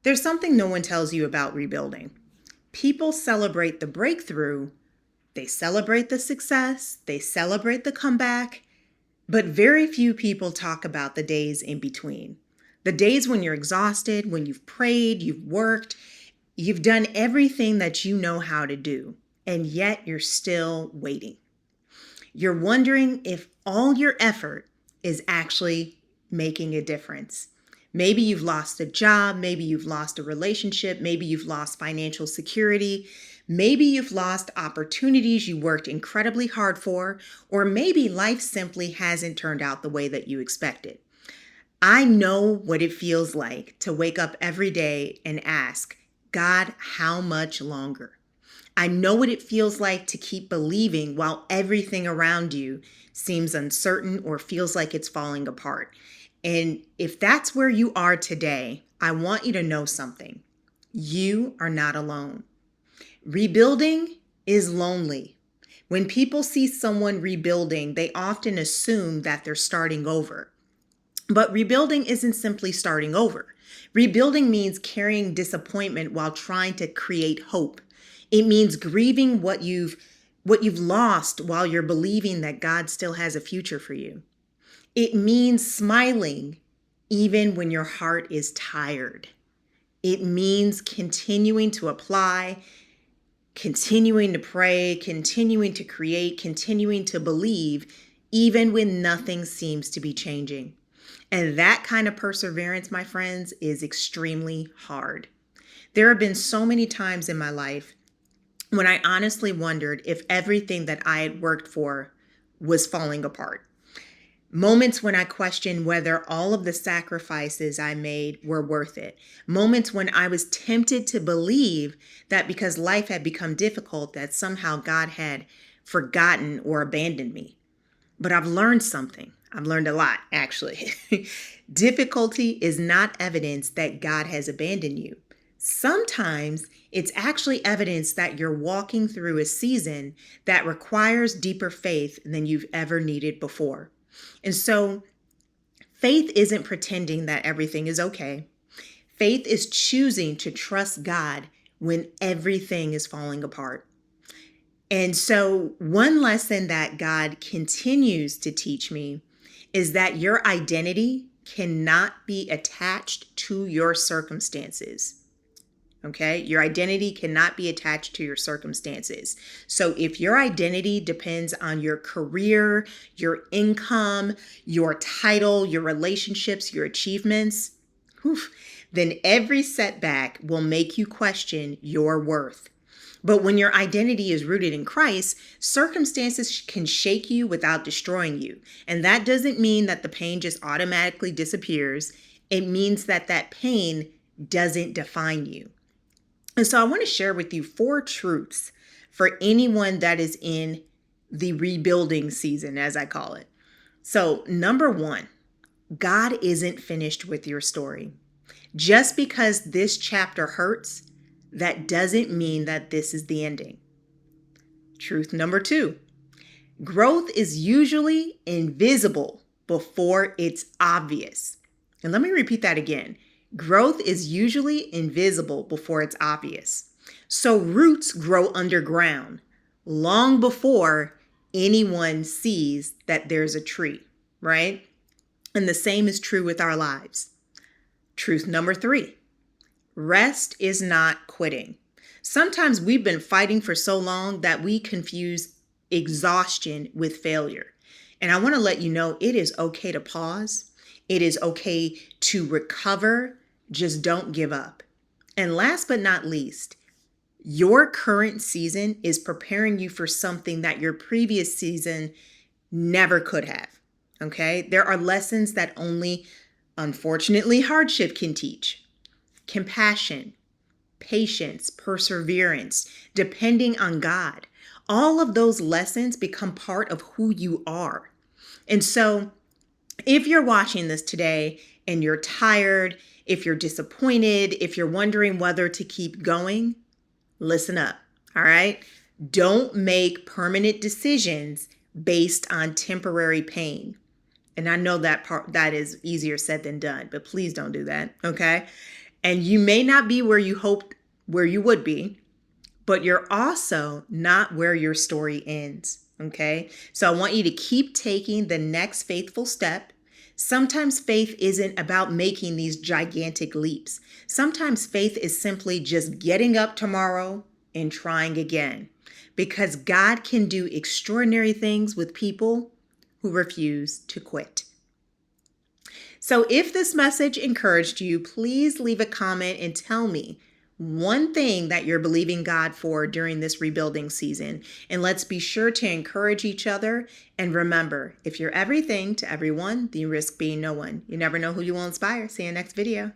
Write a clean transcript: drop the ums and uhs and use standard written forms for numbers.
There's something no one tells you about rebuilding. People celebrate the breakthrough, they celebrate the success, they celebrate the comeback, but very few people talk about the days in between. The days when you're exhausted, when you've prayed, you've worked, you've done everything that you know how to do, and yet you're still waiting. You're wondering if all your effort is actually making a difference. Maybe you've lost a job, maybe you've lost a relationship, maybe you've lost financial security, maybe you've lost opportunities you worked incredibly hard for, or maybe life simply hasn't turned out the way that you expected. I know what it feels like to wake up every day and ask, God, how much longer? I know what it feels like to keep believing while everything around you seems uncertain or feels like it's falling apart. And if that's where you are today, I want you to know something. You are not alone. Rebuilding is lonely. When people see someone rebuilding, they often assume that they're starting over. But rebuilding isn't simply starting over. Rebuilding means carrying disappointment while trying to create hope. It means grieving what you've lost while you're believing that God still has a future for you. It means smiling even when your heart is tired. It means continuing to apply, continuing to pray, continuing to create, continuing to believe, even when nothing seems to be changing. And that kind of perseverance, my friends, is extremely hard. There have been so many times in my life when I honestly wondered if everything that I had worked for was falling apart. Moments when I questioned whether all of the sacrifices I made were worth it. Moments when I was tempted to believe that because life had become difficult, that somehow God had forgotten or abandoned me. But I've learned something. I've learned a lot, actually. Difficulty is not evidence that God has abandoned you. Sometimes it's actually evidence that you're walking through a season that requires deeper faith than you've ever needed before. And so faith isn't pretending that everything is okay. Faith is choosing to trust God when everything is falling apart. And so one lesson that God continues to teach me is that your identity cannot be attached to your circumstances. Okay, your identity cannot be attached to your circumstances. So if your identity depends on your career, your income, your title, your relationships, your achievements, then every setback will make you question your worth. But when your identity is rooted in Christ, circumstances can shake you without destroying you. And that doesn't mean that the pain just automatically disappears. It means that that pain doesn't define you. And so I want to share with you 4 truths for anyone that is in the rebuilding season, as I call it. So, number 1, God isn't finished with your story. Just because this chapter hurts, that doesn't mean that this is the ending. Truth number 2, growth is usually invisible before it's obvious. And let me repeat that again. Growth is usually invisible before it's obvious. So roots grow underground long before anyone sees that there's a tree, right? And the same is true with our lives. Truth number 3, rest is not quitting. Sometimes we've been fighting for so long that we confuse exhaustion with failure. And I want to let you know it is okay to pause. It is okay to recover. Just don't give up. And last but not least, your current season is preparing you for something that your previous season never could have. Okay? There are lessons that only, unfortunately, hardship can teach. Compassion, patience, perseverance, depending on God. All of those lessons become part of who you are. And so if you're watching this today and you're tired, if you're disappointed, if you're wondering whether to keep going, listen up, all right? Don't make permanent decisions based on temporary pain. And I know that is easier said than done, but please don't do that, okay? And you may not be where you hoped where you would be, but you're also not where your story ends. Okay. So I want you to keep taking the next faithful step. Sometimes faith isn't about making these gigantic leaps. Sometimes faith is simply just getting up tomorrow and trying again, because God can do extraordinary things with people who refuse to quit. So if this message encouraged you, please leave a comment and tell me one thing that you're believing God for during this rebuilding season. And let's be sure to encourage each other. And remember, if you're everything to everyone, then you risk being no one. You never know who you will inspire. See you next video.